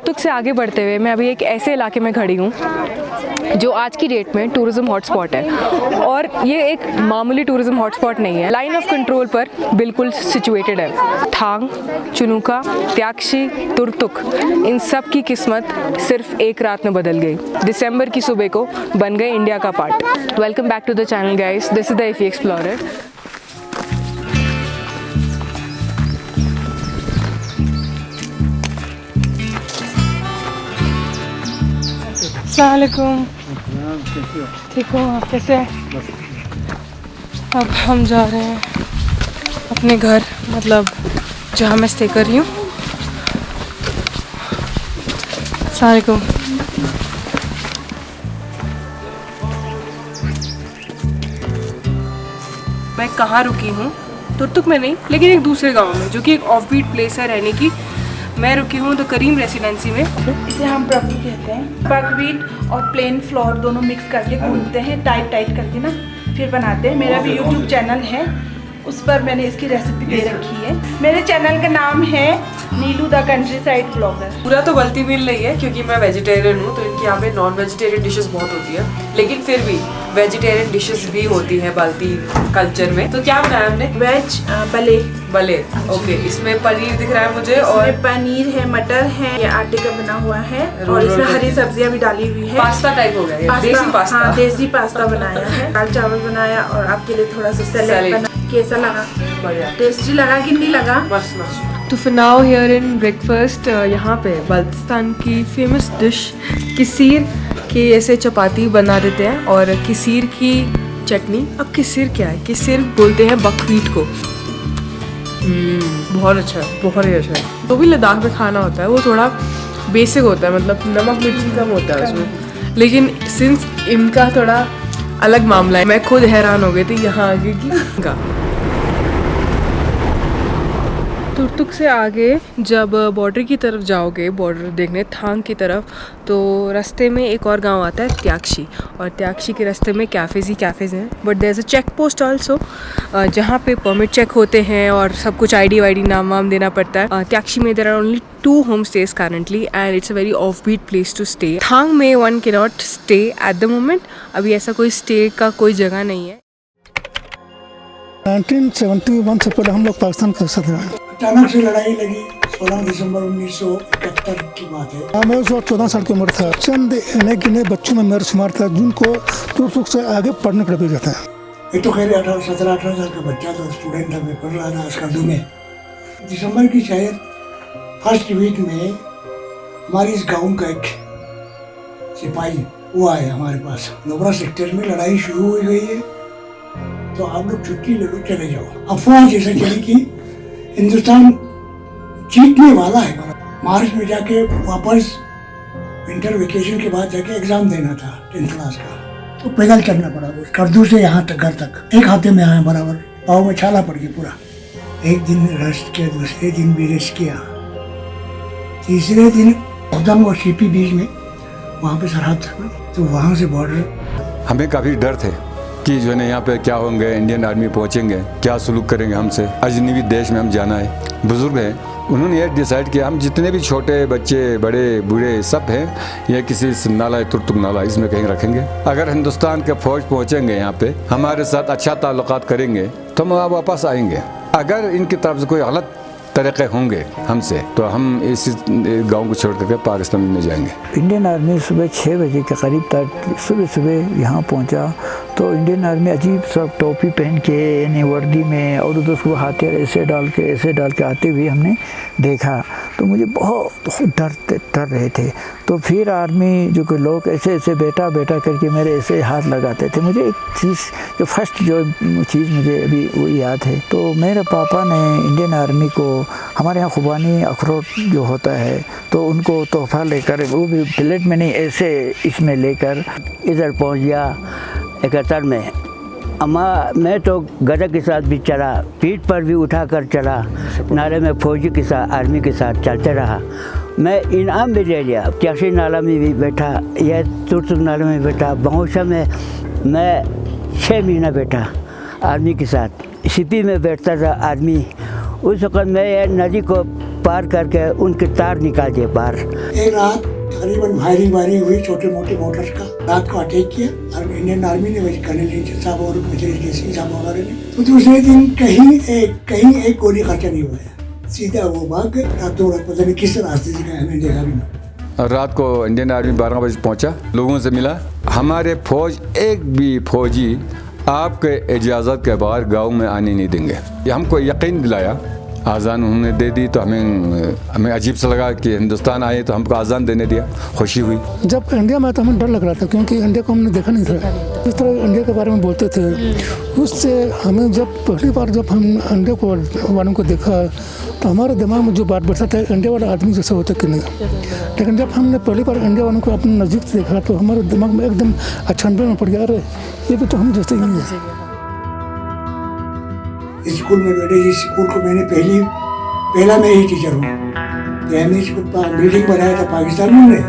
तुर्तुक से आगे बढ़ते हुए मैं अभी एक ऐसे इलाके में खड़ी हूँ जो आज की डेट में टूरिज़्म हॉटस्पॉट है, और ये एक मामूली टूरिज़्म हॉटस्पॉट नहीं है, लाइन ऑफ कंट्रोल पर बिल्कुल सिचुएटेड है। थांग, चुनुका, त्याक्शी, तुर्तुक, इन सब की किस्मत सिर्फ एक रात में बदल गई। दिसंबर की सुबह को बन गए इंडिया का part. Welcome back to the channel guys, this is the Iffy explorer. अस्सलामुअलैकुम। ठीक हो आप? कैसे हैं? अब हम जा रहे हैं अपने घर, मतलब जहाँ मैं स्टे कर रही हूँ। अस्सलामुअलैकुम। मैं कहाँ रुकी हूँ? तुर्तुक में नहीं, लेकिन एक दूसरे गांव में, जो कि एक ऑफ बीट प्लेस है रहने की। मैं रुकी हूँ द करीम रेसिडेंसी में। इसे हम प्रभु कहते हैं। बकवीट और प्लेन फ्लोर दोनों मिक्स करके गूंथते हैं, टाइट करके ना, फिर बनाते हैं। मेरा भी यूट्यूब चैनल है, उस पर मैंने इसकी रेसिपी दे रखी है। मेरे चैनल का नाम है नीलू द कंट्री साइड ब्लॉगर। पूरा तो गलती मिल रही है क्योंकि मैं वेजिटेरियन हूँ, तो इनके यहाँ पे नॉन वेजिटेरियन डिशेस बहुत होती है, लेकिन फिर भी वेजिटेरियन डिशेस भी होती है बाल्टी कल्चर में। तो क्या बनाया हमने? वेज बले। ओके, इसमें पनीर दिख रहा है मुझे, और पनीर है, मटर है, ये आटे का बना हुआ है, और इसमें हरी सब्जियां भी डाली हुई है। पास्ता टाइप हो गया, देसी पास्ता। हाँ, देसी पास्ता बनाया है। दाल चावल बनाया, और आपके लिए थोड़ा सा सैलेड बना। कैसा लगा? बढ़िया, टेस्टी लगा कि नहीं लगा? मस्त मस्त। तो फिर नाउ हियर इन ब्रेकफास्ट, यहाँ पे बल्तिस्तान की फेमस डिश किसीर के ऐसे चपाती बना देते हैं, और किसीर की चटनी। अब किसीर क्या है? किसीर बोलते हैं बकवीट को। बहुत अच्छा है, बहुत ही अच्छा है। तो भी लद्दाख में खाना होता है वो थोड़ा बेसिक होता है, मतलब नमक मिर्ची कम होता है उसमें, लेकिन सिंस इनका थोड़ा अलग मामला है, मैं खुद हैरान हो गई थी यहाँ आगे की। तुर्तुक से आगे जब बॉर्डर की तरफ जाओगे, बॉर्डर देखने थांग की तरफ, तो रास्ते में एक और गांव आता है त्याक्शी, और त्याक्शी के रास्ते में कैफ़ेज़ हैं, but there is a check post also, जहाँ पे परमिट चेक होते हैं और सब कुछ आईडी वाईडी नाम वाम देना पड़ता है। त्याक्शी में there are only 2 homestays currently, and it's a very offbeat place to stay. थांग में one can not stay at the moment, अभी ऐसा कोई स्टे का कोई जगह नहीं है। 1971 से पहले हम लोग पाकिस्तान के साथ रहे। अचानक से लड़ाई लगी 16 दिसंबर 1971 की बात है। मैं उस वक्त 14 साल की उम्र था। चंद नए गिने बच्चों में मेरा शुमार था जिनको तुर्तुक से आगे पढ़ने के लिए भेजा था। ये तो खैर 17-18 साल का बच्चा था, स्टूडेंट था, मैं पढ़ रहा था अस्कर्दू में। दिसंबर की शायद फर्स्ट वीक में हमारे इस गाँव का एक सिपाही वो आए हमारे पास। नोबरा सेक्टर में लड़ाई शुरू हो गई है, तो आप लोग छुट्टी ले लो, चले जाओ। अफवाह जैसे चली कि हिंदुस्तान जीतने वाला है। मार्च में जाके वापस विंटर वेकेशन के बाद जाके एग्जाम देना था 10th क्लास का, तो पैदल चलना पड़ा वो कर्दू से यहाँ तक, घर तक। एक हफ्ते में आए बराबर, पाँव में छाला पड़ गया पूरा। एक दिन रेस्ट किया, दूसरे दिन भी रेस्ट किया, तीसरे दिन उदम और सीपी बीच में वहाँ पे सरहद था, तो वहाँ से बॉर्डर। हमें काफ़ी डर थे कि जो है यहाँ पे क्या होंगे, इंडियन आर्मी पहुँचेंगे, क्या सलूक करेंगे हमसे, अजनबी देश में हम जाना है। बुजुर्ग हैं, उन्होंने ये डिसाइड किया हम जितने भी छोटे बच्चे, बड़े बूढ़े सब हैं, ये किसी नाला, तुर्तुक नाला, इसमें कहीं रखेंगे। अगर हिंदुस्तान के फौज पहुँचेंगे यहाँ पे, हमारे साथ अच्छा ताल्लुकात करेंगे, तो हम वापस आएंगे। अगर इनकी तरफ से कोई गलत तरीक़े होंगे हमसे, तो हम इस गांव को छोड़ करके पाकिस्तान में जाएंगे। इंडियन आर्मी सुबह 6 बजे के करीब तक सुबह यहाँ पहुँचा, तो इंडियन आर्मी अजीब सा टोपी पहन के, यानी वर्दी में, और उधर उसको हथियार ऐसे डाल के आते हुए हमने देखा। तो मुझे बहुत डर रहे थे। तो फिर आर्मी जो कि लोग ऐसे बेटा करके मेरे ऐसे हाथ लगाते थे। मुझे एक चीज़ जो फर्स्ट जो चीज़ मुझे अभी वो याद है, तो मेरे पापा ने इंडियन आर्मी को, हमारे यहाँ खुबानी अखरोट जो होता है, तो उनको तोहफा लेकर, वो भी प्लेट में नहीं, ऐसे इसमें लेकर इधर पहुँच गया 71 में। अम्मा मैं तो गधा के साथ भी चला, पीठ पर भी उठा कर चला, नाले में फौजी के साथ, आर्मी के साथ चलते रहा। मैं इनाम भी ले लिया। त्याक्शी नाला में भी बैठा, या तुर्तुक नाला में बैठा। बहुशा में मैं 6 महीना बैठा आर्मी के साथ। सीपी में बैठता था आर्मी। उस वक़्त मैं नदी को पार करके उनके तार निकाल दिए बाहर। एक रात तकरीबन फायरिंग वायरिंग हुई छोटे मोटे मोटर्स का, रात को अटैक किया और इंडियन आर्मी ने वही कर्नल लिंचन साहब और मेजर जयसिंह साहब वगैरह ने। तो दूसरे दिन कहीं एक गोली खर्चा नहीं हुआ, सीधा वो भाग गए। रातों रात पता नहीं किस रास्ते से गए, हमें देखा भी नहीं। और रात को इंडियन आर्मी 12 बजे पहुंचा, लोगों से मिला। हमारे फौज एक भी फौजी आपके इजाज़त के बगैर गांव में आने नहीं देंगे। ये हमको यकीन दिलाया। आज़ान उन्होंने दे दी तो हमें अजीब सा लगा कि हिंदुस्तान आए तो हमको आज़ान देने दिया, खुशी हुई। जब इंडिया में तो हमें डर लग रहा था क्योंकि इंडिया को हमने देखा नहीं था। जिस तरह इंडिया के बारे में बोलते थे उससे हमें जब पहली बार जब हम इंडिया को वालों को देखा तो हमारे दिमाग में जो बात बैठा था इंडिया वाला आदमी जैसा होता कि नहीं। लेकिन जब हमने पहली बार इंडिया वालों को अपने नज़दीक से देखा तो हमारे दिमाग में एकदम अचंभे में पड़ गया, अरे ये भी तो हम जैसे ही हैं। स्कूल में बैठे, जिस स्कूल को मैंने पहला मैं ही टीचर हूँ। प्राइमरी स्कूल बिल्डिंग बनाया था पाकिस्तानियों ने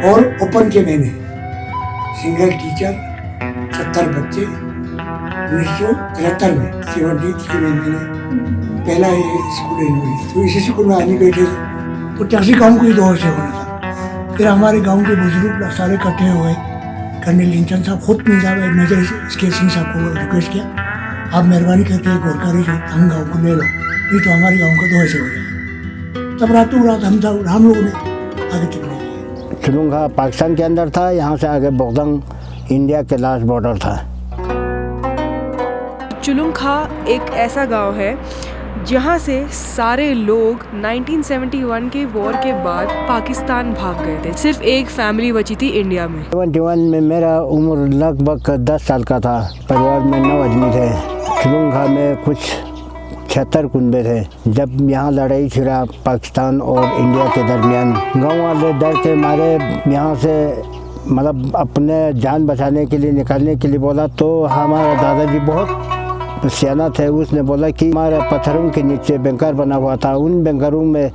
और ओपन के मैंने सिंगल टीचर 70 बच्चे 1973 में 73 में मैंने पहला ये स्कूल हुई। तो इसी स्कूल में आदमी बैठे थे तो टैक्सी गाँव को ही दौर से होना था। फिर हमारे गाँव के बुजुर्ग सारे इकट्ठे हो गए। कर्नल लिंचन साहब खुद नहीं साहब मेजर जयसिंह साहब को रिक्वेस्ट किया, आप मेहरबानी करके गोरखारी जो हम गाँव को ले लो, नहीं तो हमारे गाँव का दो ऐसे हो जाए। तब रातों रात हम लोगों ने आगे चलने दिया। चुलुंगा पाकिस्तान के अंदर था, यहाँ से आगे बोगदंग इंडिया के लास्ट बॉर्डर था। चुलुंखा एक ऐसा गांव है जहाँ से सारे लोग 1971 के वॉर के बाद पाकिस्तान भाग गए थे। सिर्फ एक फैमिली बची थी इंडिया में। 71 में मेरा उम्र लगभग 10 साल का था। परिवार में 9 आदमी थे। चुलुंगा में कुछ 76 कुनबे थे। जब यहाँ लड़ाई छिड़ा पाकिस्तान और इंडिया के दरमियान, गांव वाले डर के मारे यहाँ से मतलब अपने जान बचाने के लिए निकालने के लिए बोला। तो हमारा दादाजी बहुत सियाना थे, उसने बोला कि हमारे पत्थरों के नीचे बैंकर बना हुआ था, उन बैंकरों में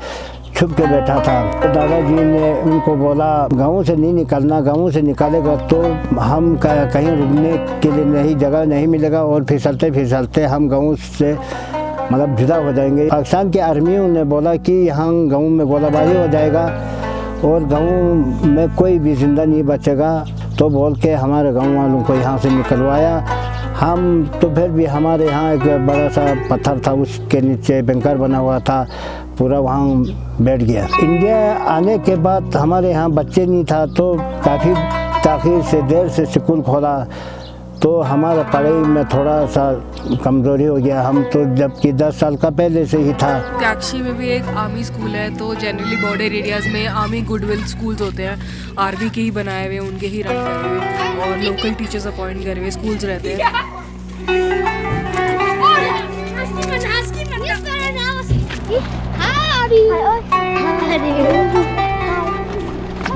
छुप के बैठा था। तो दादाजी ने उनको बोला गाँव से नहीं निकलना, गाँव से निकालेगा तो हम कहीं रुकने के लिए नहीं जगह नहीं मिलेगा और फिसलते फिसलते हम गाँव से मतलब जुदा हो जाएंगे। पाकिस्तान के आर्मियों ने बोला कि यहाँ गाँव में गोलाबारी हो जाएगा और गाँव में कोई भी जिंदा नहीं बचेगा। तो बोल के हमारे गाँव वालों को यहाँ से निकलवाया। हम तो फिर भी हमारे यहाँ एक बड़ा सा पत्थर था, उसके नीचे बैंकर बना हुआ था, पूरा वहाँ बैठ गया। इंडिया आने के बाद हमारे यहाँ बच्चे नहीं था तो काफ़ी ताख़ीर से देर से स्कूल खोला तो हमारा पढ़ाई में थोड़ा सा कमज़ोरी हो गया। हम तो जबकि 10 साल का पहले से ही था। त्याक्षी में भी एक आर्मी स्कूल है, तो जनरली बॉर्डर एरियाज़ में आर्मी गुडविल स्कूल्स होते हैं, आर्मी के ही बनाए हुए, उनके ही रन करे हुए और लोकल टीचर्स अपॉइंट करे हुए स्कूल्स रहते हैं।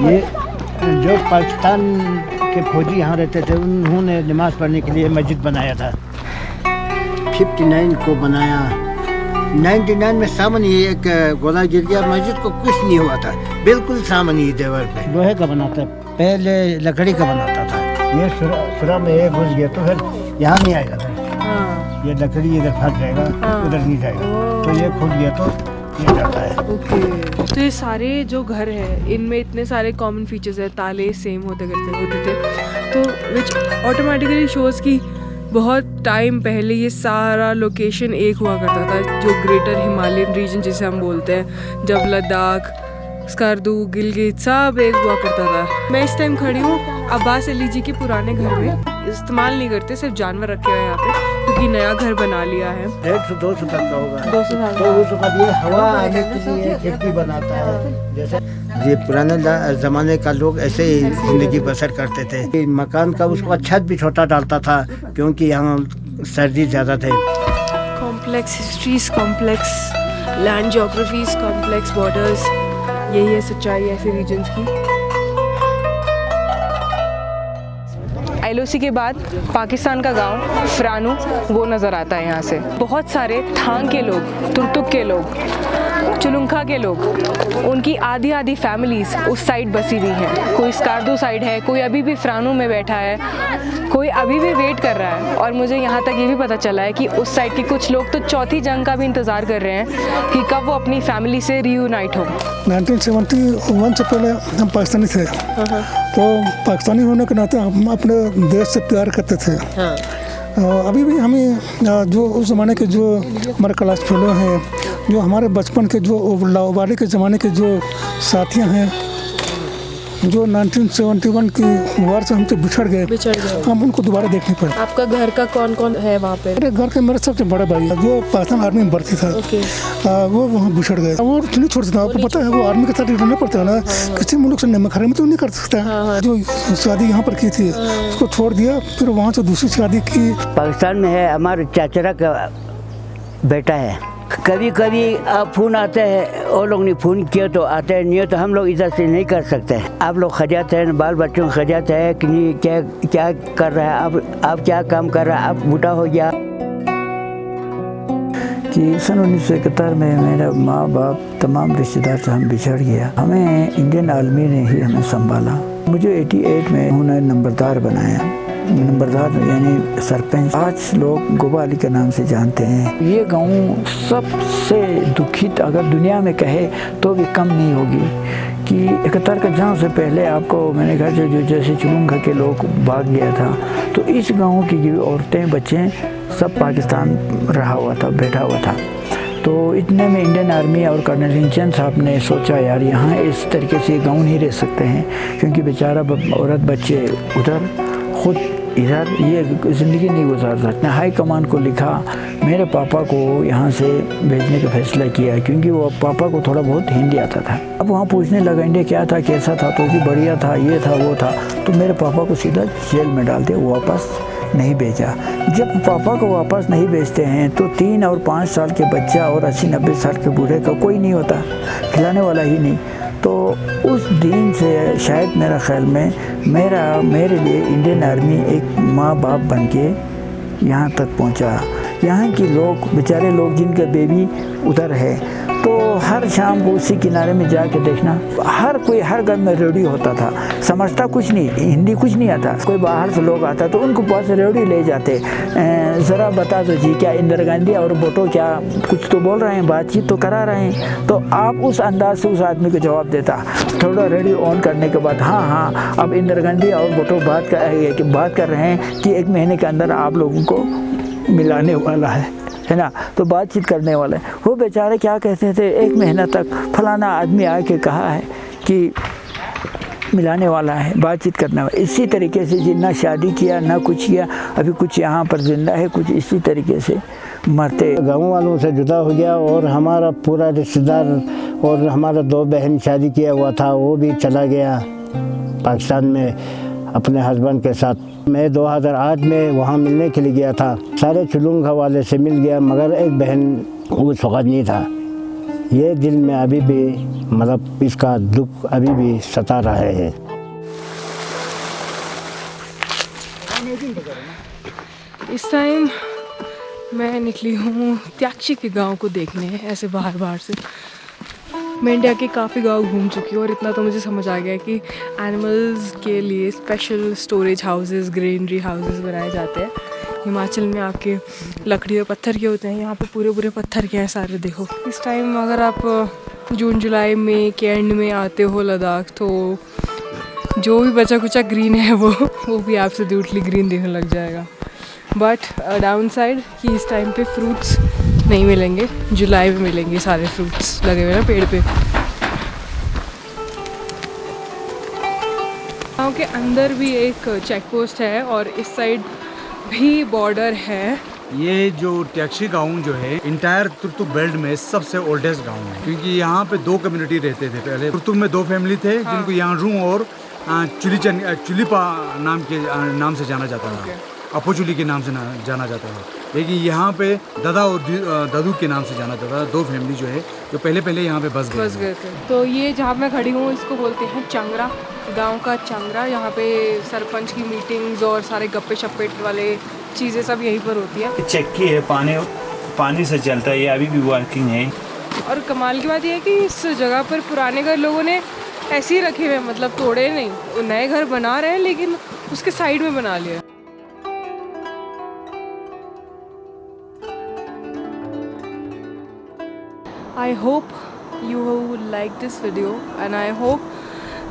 ये जो पाकिस्तान के फौजी यहाँ रहते थे उन्होंने नमाज़ पढ़ने के लिए मस्जिद बनाया था। 59 को बनाया। 99 में सामने ही एक गोला गिर गया, मस्जिद को कुछ नहीं हुआ था, बिल्कुल सामने ही दीवार पे। लोहे का बनाता, पहले लकड़ी का बनाता था। ये सुरा में ये घुस गया तो फिर यहाँ नहीं आएगा था। ये लकड़ी इधर फंस जाएगा, उधर नहीं जाएगा, तो ये खुल गया तो ये जाता है। ओके, तो ये सारे जो घर हैं इनमें इतने सारे कॉमन फीचर्स हैं, ताले सेम होते थे, तो विच ऑटोमेटिकली शोज़ की बहुत टाइम पहले ये सारा लोकेशन एक हुआ करता था, जो ग्रेटर हिमालयन रीजन जिसे हम बोलते हैं, जब लद्दाख, स्कर्दू, गिलगित सब एक हुआ करता था। मैं इस टाइम खड़ी हूँ अब्बास अली जी के पुराने घर में, इस्तेमाल नहीं करते, सिर्फ जानवर रखे हुए हैं यहाँ पे क्योंकि नया घर बना लिया है। 100-200 तक का होगा। 200 साल तो उस वक्त ये हवा आने के लिए खिड़की बनाता है। जैसे ये पुराने ज़माने का लोग ऐसे ही ज़िंदगी बसर करते थे। मकान का उसको छत भी छोटा डालता था क्योंकि यहाँ सर्दी ज़्यादा थे। Complex histories, complex land geographies, complex borders, यही है सच्चाई ऐसे रीजन्स की। LOC के बाद पाकिस्तान का गांव फ्रानू वो नज़र आता है यहाँ से। बहुत सारे थांग के लोग, तुर्तुक के लोग चुलुंखा के लोग, उनकी आधी आधी फैमिलीज उस साइड बसी हुई हैं। कोई स्कार्दो साइड है, कोई अभी भी फ्रानू में बैठा है, कोई अभी भी वेट कर रहा है। और मुझे यहाँ तक ये भी पता चला है कि उस साइड के कुछ लोग तो चौथी जंग का भी इंतज़ार कर रहे हैं कि कब वो अपनी फैमिली से रीयूनाइट हो। 1971 से पहले हम पाकिस्तानी थे, तो पाकिस्तानी होने के नाते हम अपने देश से प्यार करते थे। अभी भी हमें जो उस ज़माने के जो हमारे क्लास फेलो हैं, जो हमारे बचपन के जो लाहौवाली के ज़माने के जो साथियाँ हैं, जो 1971 की वार से हमसे बिछड़ गए, हम उनको दोबारा देखने पड़े। आपका घर का कौन कौन है वहाँ पे? मेरे घर के मेरे सबसे बड़ा भाई है, जो पाकिस्तान आर्मी में भर्ती था, वो वहाँ बिछड़ गए। वो नहीं छोड़ सकता, आपको पता है वो आर्मी के साथ रहना पड़ता है ना, किसी मुल्क से नमक में तो नहीं कर सकता। जो शादी यहाँ पर की थी उसको छोड़ दिया, फिर वहाँ से दूसरी शादी की। पाकिस्तान में है, हमारे चाचरा का बेटा है। कभी कभी आप फ़ोन आते हैं, वो लोग ने फ़ोन किया तो आते हैं, नहीं तो हम लोग इधर से नहीं कर सकते। आप लोग खजाते हैं, बाल बच्चों को खजाते हैं कि नहीं, क्या क्या कर रहा है आप क्या काम कर रहा है, आप बूढ़ा हो गया। कि सन 1971 में मेरा माँ बाप तमाम रिश्तेदार से हम बिछड़ गया। हमें इंडियन आर्मी ने ही हमें संभाला। मुझे 88 में उन्होंने नंबरदार बनाया। नंबरदार यानी सरपंच। आज लोग गोबा अली के नाम से जानते हैं। ये गांव सबसे दुखित अगर दुनिया में कहे तो भी कम नहीं होगी कि 71 का जंग से पहले आपको मैंने कहा जो जैसे चुलुंखा के लोग भाग गया था, तो इस गांव की जो औरतें बच्चे सब पाकिस्तान रहा हुआ था, बैठा हुआ था। तो इतने में इंडियन आर्मी और कर्नल हिंचन साहब ने सोचा यार यहाँ इस तरीके से गाँव नहीं रह सकते हैं, क्योंकि बेचारा औरत बच्चे उधर, खुद इधर ये ज़िंदगी नहीं गुजार सकते। हाई कमान को लिखा, मेरे पापा को यहाँ से भेजने का फैसला किया, क्योंकि वो पापा को थोड़ा बहुत हिंदी आता था। अब वहाँ पूछने लगा इंडिया क्या था, कैसा था, तो कि बढ़िया था, ये था वो था। तो मेरे पापा को सीधा जेल में डाल दिया, वापस नहीं भेजा। जब पापा को वापस नहीं भेजते हैं तो 3 और 5 साल के बच्चा और 80-90 साल के बूढ़े का कोई नहीं होता, खिलाने वाला ही नहीं। तो उस दिन से शायद मेरा ख्याल में मेरे लिए इंडियन आर्मी एक माँ बाप बन के यहाँ तक पहुँचा। यहाँ के लोग बेचारे लोग जिनका बेबी उधर है, तो हर शाम को उसी किनारे में जाके देखना, हर कोई हर घर में रेडियो होता था। समझता कुछ नहीं, हिंदी कुछ नहीं आता। कोई बाहर से लोग आता तो उनको पास रेडियो ले जाते, ज़रा बता दो जी क्या इंदिरा गांधी और बोटो क्या कुछ तो बोल रहे हैं, बातचीत तो करा रहे हैं। तो आप उस अंदाज से उस आदमी को जवाब देता। थोड़ा रेडियो ऑन करने के बाद हाँ अब इंदिरा गांधी और बोटो बात कर रहे हैं कि 1 महीने के अंदर आप लोगों को मिलाने वाला है ना, तो बातचीत करने वाले। वो बेचारे क्या कहते थे, 1 महीना तक फलाना आदमी आके कहा है कि मिलाने वाला है, बातचीत करने वाला। इसी तरीके से जी ना शादी किया ना कुछ किया, अभी कुछ यहाँ पर जिंदा है, कुछ इसी तरीके से मरते। गाँव वालों से जुदा हो गया और हमारा पूरा रिश्तेदार और हमारा 2 बहन शादी किया हुआ था, वो भी चला गया पाकिस्तान में अपने हस्बैंड के साथ। मैं 2008 में वहाँ मिलने के लिए गया था, सारे चुलुंखा वाले से मिल गया, मगर एक बहन उस वक़्त नहीं था। ये दिल में अभी भी मतलब इसका दुख अभी भी सता रहा है। इस टाइम मैं निकली हूँ त्याक्षी के गांव को देखने, ऐसे बाहर से। मैं इंडिया के काफ़ी गांव घूम चुकी हूँ और इतना तो मुझे समझ आ गया कि एनिमल्स के लिए special storage houses, greenery houses बनाए जाते हैं। हिमाचल में आपके लकड़ी और पत्थर के होते हैं, यहाँ पे पूरे पत्थर के हैं सारे। देखो इस टाइम अगर आप जून जुलाई में के एंड में आते हो लद्दाख, तो जो भी बचा कुचा ग्रीन है वो भी आपसे ब्यूटीफुली ग्रीन दिखने लग जाएगा। बट डाउन साइड कि इस टाइम पे फ्रूट्स नहीं मिलेंगे, जुलाई में मिलेंगे सारे फ्रूट्स लगे हुए ना पेड़ पे। गाँव के अंदर भी एक चेक पोस्ट है और इस साइड भी बॉर्डर है। ये जो त्याक्षी गांव जो है इंटायर तुर्तुक बेल्ट में सबसे ओल्डेस्ट गांव है, क्योंकि यहाँ पे 2 कम्युनिटी रहते थे पहले। तुर्तुक में 2 फैमिली थे जिनको यहाँ रू और चुलीपा नाम से जाना जाता था, अपोचुली के नाम से जाना जाता था। लेकिन यहाँ पे दादा और दादू के नाम से जाना जाता था। 2 फैमिली जो है जो पहले यहाँ पे बस गए थे। तो ये जहाँ मैं खड़ी हूँ इसको बोलते हैं चंगरा, गांव का चंगरा। यहाँ पे सरपंच की मीटिंग्स और सारे गप्पे शप्पे वाले चीज़ें सब यहीं पर होती है। चक्की है, पानी से चलता है, ये अभी भी वर्किंग है। और कमाल की बात यह है कि इस जगह पर पुराने घर लोगों ने ऐसे ही रखे हुए हैं, मतलब तोड़े नहीं। वो नए घर बना रहे हैं लेकिन उसके साइड में बना लिया। I hope you like this video and I hope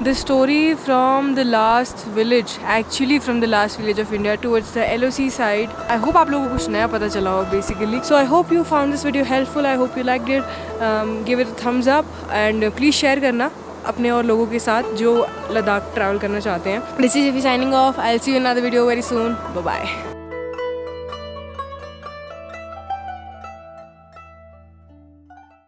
the story from the last village, actually from the last village of India towards the LOC side, I hope आप लोगों को कुछ नया पता चला हो basically. So I hope you found this video helpful. I hope you liked it. Give it a thumbs up and please share करना अपने और लोगों के साथ जो लद्दाख ट्रैवल करना चाहते हैं. This is Shifi signing off. I'll see you in another video very soon. Bye bye.